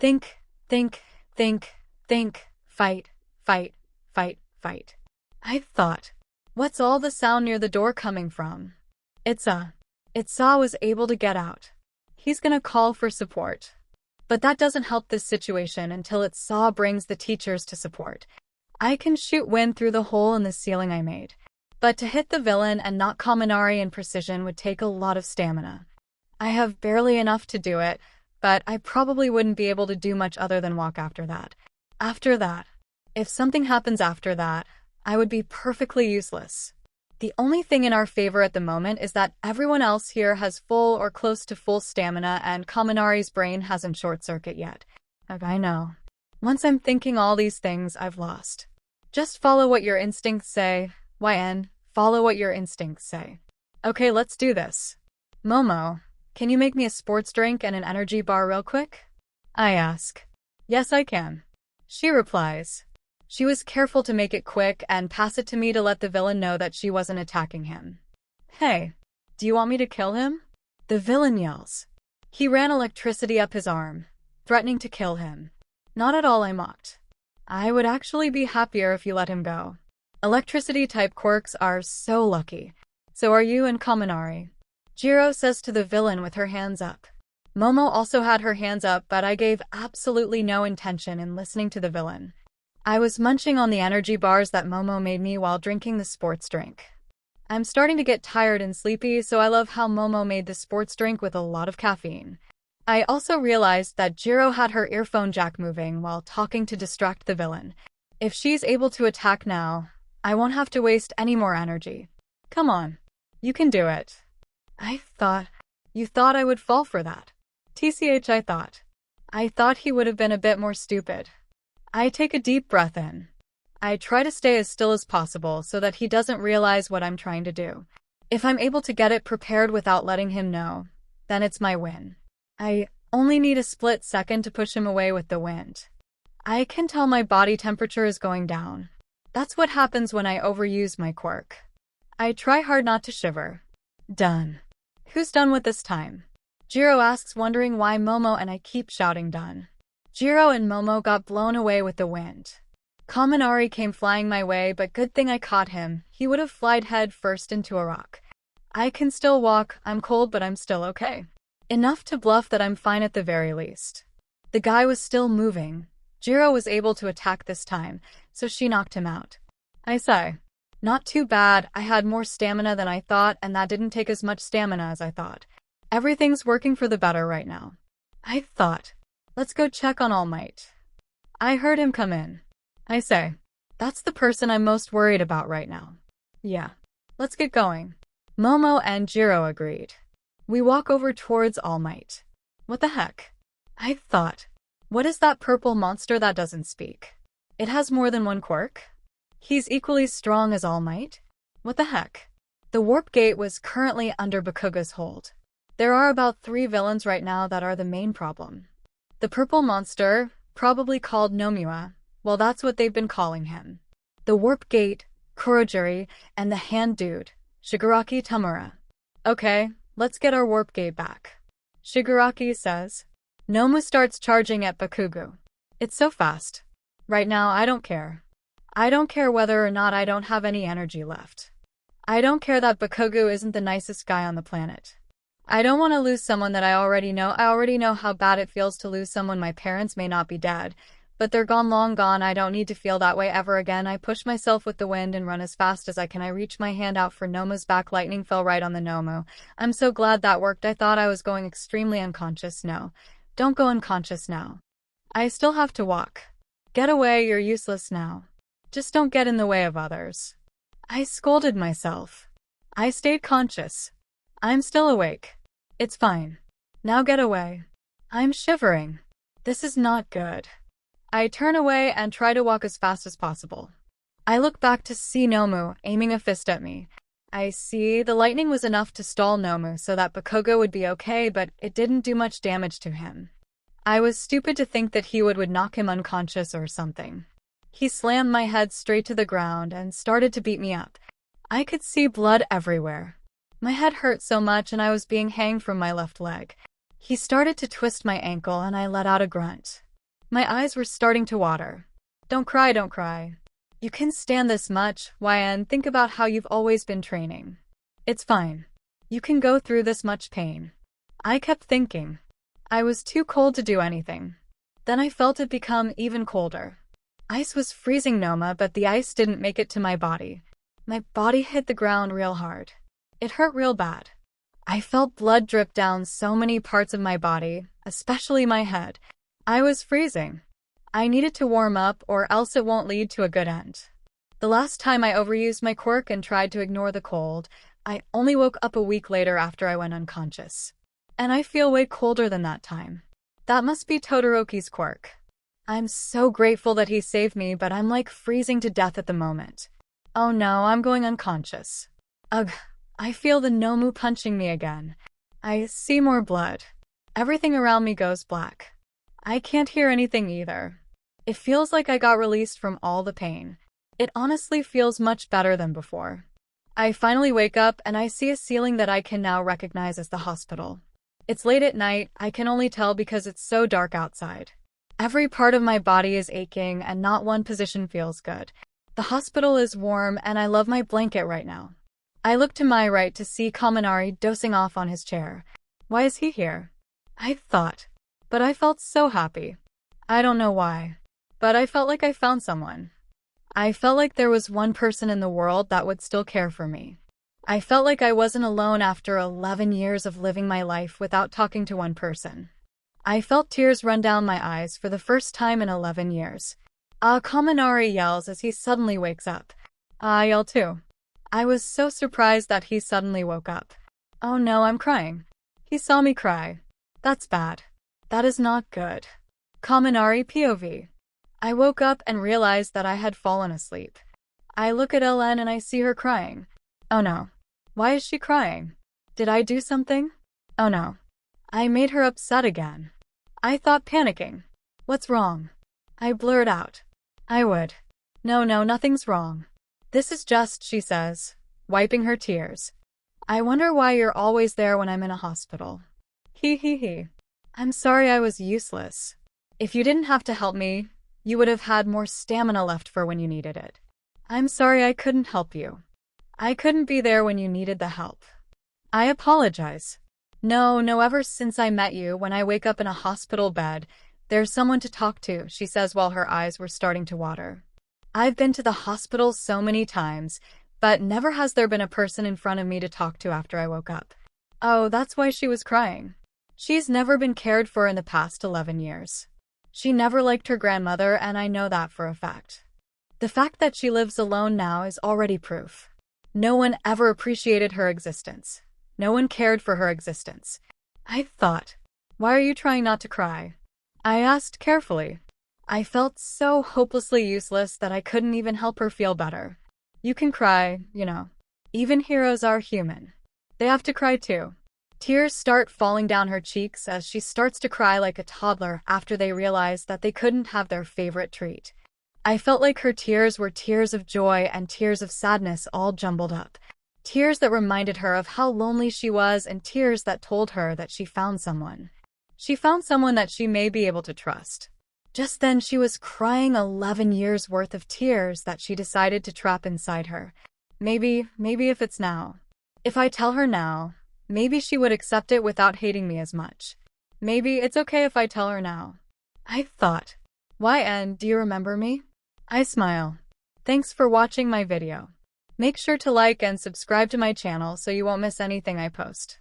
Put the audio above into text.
Think, think, think, think, fight, fight, fight, fight. I thought, what's all the sound near the door coming from? It's Saw was able to get out. He's gonna call for support. But that doesn't help this situation until Saw brings the teachers to support. I can shoot wind through the hole in the ceiling I made. But to hit the villain and not Kaminari in precision would take a lot of stamina. I have barely enough to do it, but I probably wouldn't be able to do much other than walk after that. After that, if something happens after that, I would be perfectly useless. The only thing in our favor at the moment is that everyone else here has full or close to full stamina and Kaminari's brain hasn't short-circuit yet. I know. Once I'm thinking all these things, I've lost. Just follow what your instincts say. YN, follow what your instincts say. Okay, let's do this. Momo, can you make me a sports drink and an energy bar real quick? I ask. Yes, I can. She replies. She was careful to make it quick and pass it to me to let the villain know that she wasn't attacking him. Hey, do you want me to kill him? The villain yells. He ran electricity up his arm, threatening to kill him. Not at all, I mocked. I would actually be happier if you let him go. Electricity-type quirks are so lucky. So are you and Kaminari. Jiro says to the villain with her hands up. Momo also had her hands up, but I gave absolutely no intention in listening to the villain. I was munching on the energy bars that Momo made me while drinking the sports drink. I'm starting to get tired and sleepy, so I love how Momo made the sports drink with a lot of caffeine. I also realized that Jiro had her earphone jack moving while talking to distract the villain. If she's able to attack now, I won't have to waste any more energy. Come on. You can do it. You thought I would fall for that. TCH, I thought he would have been a bit more stupid. I take a deep breath in. I try to stay as still as possible so that he doesn't realize what I'm trying to do. If I'm able to get it prepared without letting him know, then it's my win. I only need a split second to push him away with the wind. I can tell my body temperature is going down. That's what happens when I overuse my quirk. I try hard not to shiver. Done. Who's done with this time? Jiro asks, wondering why Momo and I keep shouting done. Jiro and Momo got blown away with the wind. Kaminari came flying my way, but good thing I caught him. He would have flied head first into a rock. I can still walk. I'm cold, but I'm still okay. Enough to bluff that I'm fine at the very least. The guy was still moving. Jiro was able to attack this time, so she knocked him out. I sigh. Not too bad. I had more stamina than I thought, and that didn't take as much stamina as I thought. Everything's working for the better right now. I thought, let's go check on All Might. I heard him come in. I say, that's the person I'm most worried about right now. Yeah, let's get going. Momo and Jiro agreed. We walk over towards All Might. What the heck? I thought, what is that purple monster that doesn't speak? It has more than one quirk? He's equally strong as All Might? What the heck? The warp gate was currently under Bakuga's hold. There are about 3 villains right now that are the main problem. The purple monster, probably called Nomura, well, that's what they've been calling him. The warp gate, Kurojiri, and the hand dude, Shigaraki Tamura. Okay, let's get our warp gate back. Shigaraki says. Nomu starts charging at Bakugo. It's so fast. Right now, I don't care. I don't care whether or not I don't have any energy left. I don't care that Bakugo isn't the nicest guy on the planet. I don't want to lose someone that I already know. I already know how bad it feels to lose someone. My parents may not be dead, but they're gone, long gone. I don't need to feel that way ever again. I push myself with the wind and run as fast as I can. I reach my hand out for Nomu's back. Lightning fell right on the Nomu. I'm so glad that worked. I thought I was going extremely unconscious. No, don't go unconscious now. I still have to walk. Get away, you're useless now. Just don't get in the way of others. I scolded myself. I stayed conscious. I'm still awake. It's fine. Now get away. I'm shivering. This is not good. I turn away and try to walk as fast as possible. I look back to see Nomu aiming a fist at me. I see the lightning was enough to stall Nomu so that Bakugo would be okay, but it didn't do much damage to him. I was stupid to think that he would knock him unconscious or something. He slammed my head straight to the ground and started to beat me up. I could see blood everywhere. My head hurt so much and I was being hanged from my left leg. He started to twist my ankle and I let out a grunt. My eyes were starting to water. Don't cry, don't cry. You can stand this much, YN. Think about how you've always been training. It's fine. You can go through this much pain. I kept thinking. I was too cold to do anything. Then I felt it become even colder. Ice was freezing Noma, but the ice didn't make it to my body. My body hit the ground real hard. It hurt real bad. I felt blood drip down so many parts of my body, especially my head. I was freezing. I needed to warm up or else it won't lead to a good end. The last time I overused my quirk and tried to ignore the cold, I only woke up a week later after I went unconscious. And I feel way colder than that time. That must be Todoroki's quirk. I'm so grateful that he saved me, but I'm like freezing to death at the moment. Oh no, I'm going unconscious. Ugh, I feel the Nomu punching me again. I see more blood. Everything around me goes black. I can't hear anything either. It feels like I got released from all the pain. It honestly feels much better than before. I finally wake up and I see a ceiling that I can now recognize as the hospital. It's late at night, I can only tell because it's so dark outside. Every part of my body is aching and not one position feels good. The hospital is warm and I love my blanket right now. I look to my right to see Kaminari dozing off on his chair. Why is he here? I thought. But I felt so happy. I don't know why. But I felt like I found someone. I felt like there was one person in the world that would still care for me. I felt like I wasn't alone after 11 years of living my life without talking to one person. I felt tears run down my eyes for the first time in 11 years. Kaminari yells as he suddenly wakes up. I yell too. I was so surprised that he suddenly woke up. Oh no, I'm crying. He saw me cry. That's bad. That is not good. Kaminari POV. I woke up and realized that I had fallen asleep. I look at LN and I see her crying. Oh no. Why is she crying? Did I do something? Oh no. I made her upset again. I thought panicking. What's wrong? I blurred out. I would. No, nothing's wrong. This is just, she says, wiping her tears. I wonder why you're always there when I'm in a hospital. He. I'm sorry I was useless. If you didn't have to help me, you would have had more stamina left for when you needed it. I'm sorry I couldn't help you. I couldn't be there when you needed the help. I apologize. No, ever since I met you, when I wake up in a hospital bed, there's someone to talk to, she says while her eyes were starting to water. I've been to the hospital so many times, but never has there been a person in front of me to talk to after I woke up. Oh, that's why she was crying. She's never been cared for in the past 11 years. She never liked her grandmother, and I know that for a fact. The fact that she lives alone now is already proof. No one ever appreciated her existence. No one cared for her existence. I thought, why are you trying not to cry? I asked carefully. I felt so hopelessly useless that I couldn't even help her feel better. You can cry, you know. Even heroes are human. They have to cry too. Tears start falling down her cheeks as she starts to cry like a toddler after they realize that they couldn't have their favorite treat. I felt like her tears were tears of joy and tears of sadness all jumbled up. Tears that reminded her of how lonely she was and tears that told her that she found someone. She found someone that she may be able to trust. Just then she was crying 11 years worth of tears that she decided to trap inside her. Maybe if it's now. If I tell her now, maybe she would accept it without hating me as much. Maybe it's okay if I tell her now. I thought. YN, do you remember me? I smile. Thanks for watching my video. Make sure to like and subscribe to my channel so you won't miss anything I post.